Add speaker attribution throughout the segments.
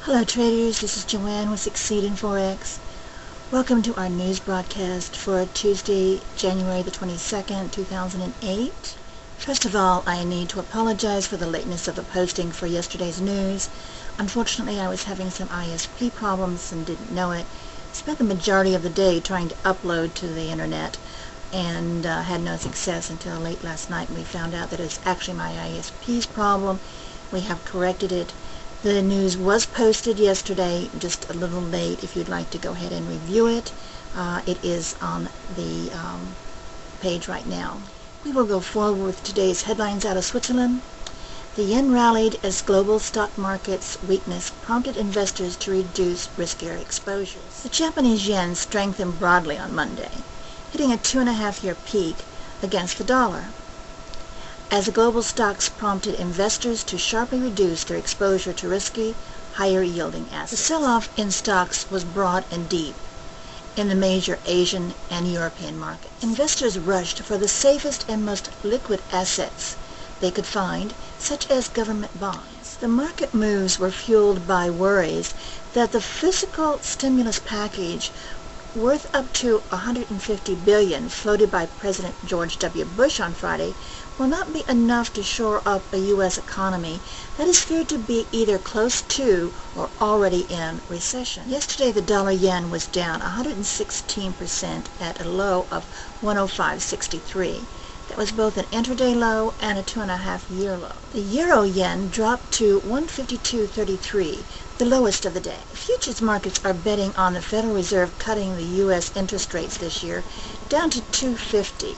Speaker 1: Hello traders, this is Joanne with Succeed in Forex. Welcome to our news broadcast for Tuesday, January the 22nd, 2008. First of all, I need to apologize for the lateness of the posting for yesterday's news. Unfortunately, I was having some ISP problems and didn't know it. Spent the majority of the day trying to upload to the internet and had no success until late last night when we found out that it's actually my ISP's problem. We have corrected it. The news was posted yesterday, just a little late. If you'd like to go ahead and review it, it is on the page right now. We will go forward with today's headlines out of Switzerland. The yen rallied as global stock market's weakness prompted investors to reduce riskier exposures. The Japanese yen strengthened broadly on Monday, hitting a 2.5-year peak against the dollar, as the global stocks prompted investors to sharply reduce their exposure to risky, higher-yielding assets. The sell-off in stocks was broad and deep in the major Asian and European markets. Investors rushed for the safest and most liquid assets they could find, such as government bonds. The market moves were fueled by worries that the fiscal stimulus package worth up to $150 billion floated by President George W. Bush on Friday will not be enough to shore up a U.S. economy that is feared to be either close to or already in recession. Yesterday, the dollar-yen was down 116% at a low of 105.63. That was both an intraday low and a 2.5-year low. The euro-yen dropped to 152.33, the lowest of the day. Futures markets are betting on the Federal Reserve cutting the U.S. interest rates this year down to 250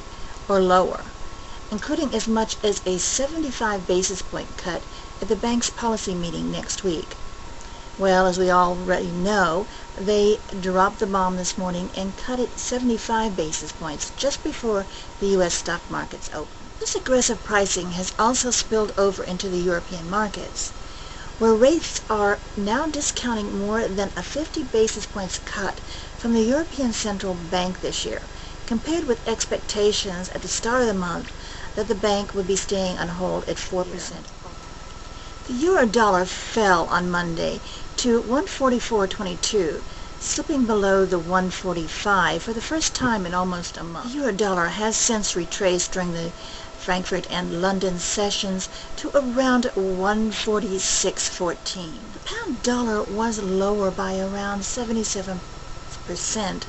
Speaker 1: or lower, including as much as a 75 basis point cut at the bank's policy meeting next week. Well, as we already know, they dropped the bomb this morning and cut it 75 basis points just before the U.S. stock markets opened. This aggressive pricing has also spilled over into the European markets, where rates are now discounting more than a 50 basis points cut from the European Central Bank this year, compared with expectations at the start of the month that the bank would be staying on hold at 4%. The euro-dollar fell on Monday to 144.22, slipping below the 145 for the first time in almost a month. The euro-dollar has since retraced during the Frankfurt and London sessions to around 146.14. The pound-dollar was lower by around 77%,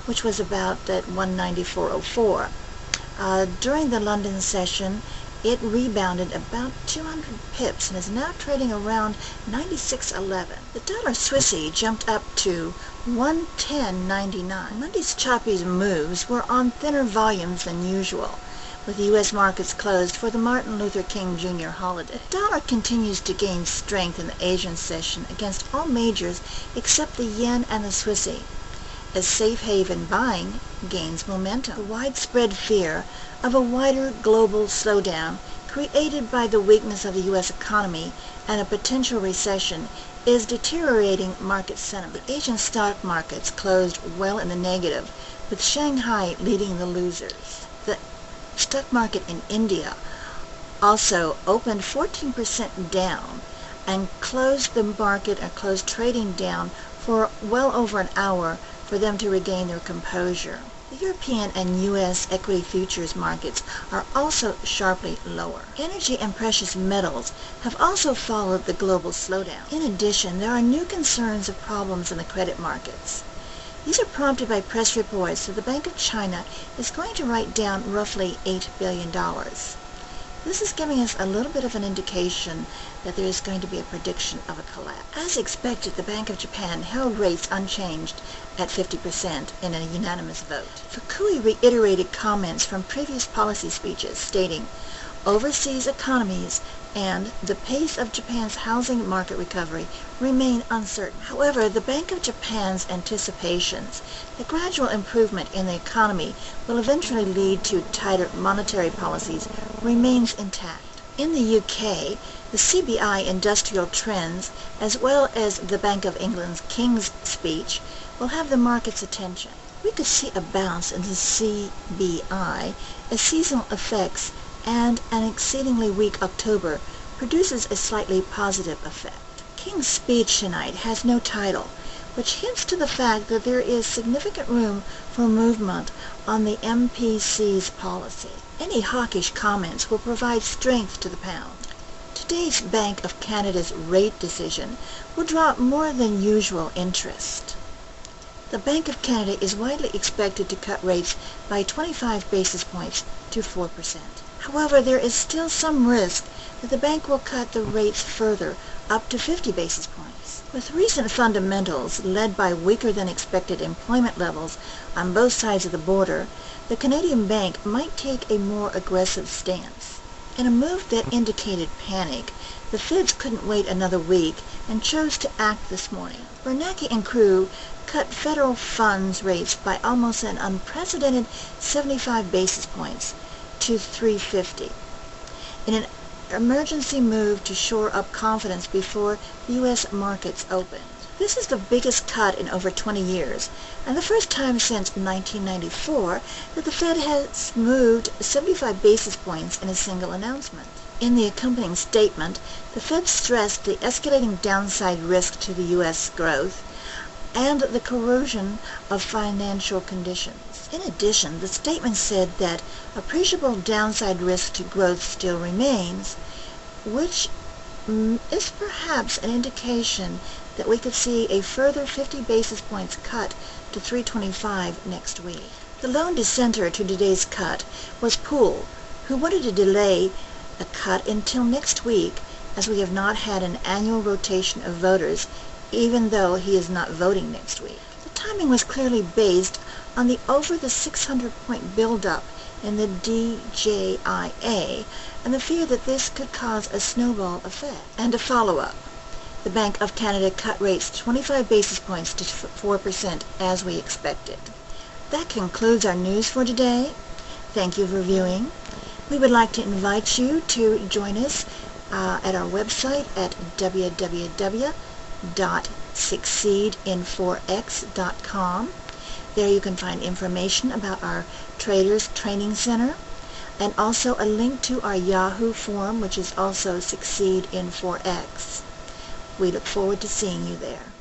Speaker 1: which was about at 194.04. During the London session, it rebounded about 200 pips and is now trading around 96.11. The dollar Swissy jumped up to 110.99. Monday's choppy moves were on thinner volumes than usual, with the U.S. markets closed for the Martin Luther King Jr. holiday. The dollar continues to gain strength in the Asian session against all majors except the yen and the Swissy, as safe haven buying gains momentum. The widespread fear of a wider global slowdown created by the weakness of the U.S. economy and a potential recession is deteriorating market sentiment. The Asian stock markets closed well in the negative, with Shanghai leading the losers. The stock market in India also opened 14% down and closed the market or closed trading down for well over an hour for them to regain their composure. The European and U.S. equity futures markets are also sharply lower. Energy and precious metals have also followed the global slowdown. In addition, there are new concerns of problems in the credit markets. These are prompted by press reports that the Bank of China is going to write down roughly $8 billion. This is giving us a little bit of an indication that there is going to be a prediction of a collapse. As expected, the Bank of Japan held rates unchanged at 50% in a unanimous vote. Fukui reiterated comments from previous policy speeches stating, overseas economies and the pace of Japan's housing market recovery remain uncertain. However, the Bank of Japan's anticipations that gradual improvement in the economy will eventually lead to tighter monetary policies remains intact. In the UK, the CBI industrial trends, as well as the Bank of England's King's speech, will have the market's attention. We could see a bounce in the CBI as seasonal effects and an exceedingly weak October produces a slightly positive effect. King's speech tonight has no title, which hints to the fact that there is significant room for movement on the MPC's policy. Any hawkish comments will provide strength to the pound. Today's Bank of Canada's rate decision will draw more than usual interest. The Bank of Canada is widely expected to cut rates by 25 basis points to 4%. However, there is still some risk that the bank will cut the rates further, up to 50 basis points. With recent fundamentals led by weaker than expected employment levels on both sides of the border, the Canadian bank might take a more aggressive stance. In a move that indicated panic, the Feds couldn't wait another week and chose to act this morning. Bernanke and crew cut federal funds rates by almost an unprecedented 75 basis points to 350 in an emergency move to shore up confidence before U.S. markets opened. This is the biggest cut in over 20 years, and the first time since 1994 that the Fed has moved 75 basis points in a single announcement. In the accompanying statement, the Fed stressed the escalating downside risk to the U.S. growth and the corrosion of financial conditions. In addition, the statement said that appreciable downside risk to growth still remains, which is perhaps an indication that we could see a further 50 basis points cut to 325 next week. The lone dissenter to today's cut was Poole, who wanted to delay a cut until next week, as we have not had an annual rotation of voters, even though he is not voting next week. The timing was clearly based on the over the 600-point buildup in the DJIA and the fear that this could cause a snowball effect. And a follow-up. The Bank of Canada cut rates 25 basis points to 4% as we expected. That concludes our news for today. Thank you for viewing. We would like to invite you to join us at our website at www.succeedinforex.com. There you can find information about our Traders Training Center and also a link to our Yahoo forum, which is also Succeed in Forex. We look forward to seeing you there.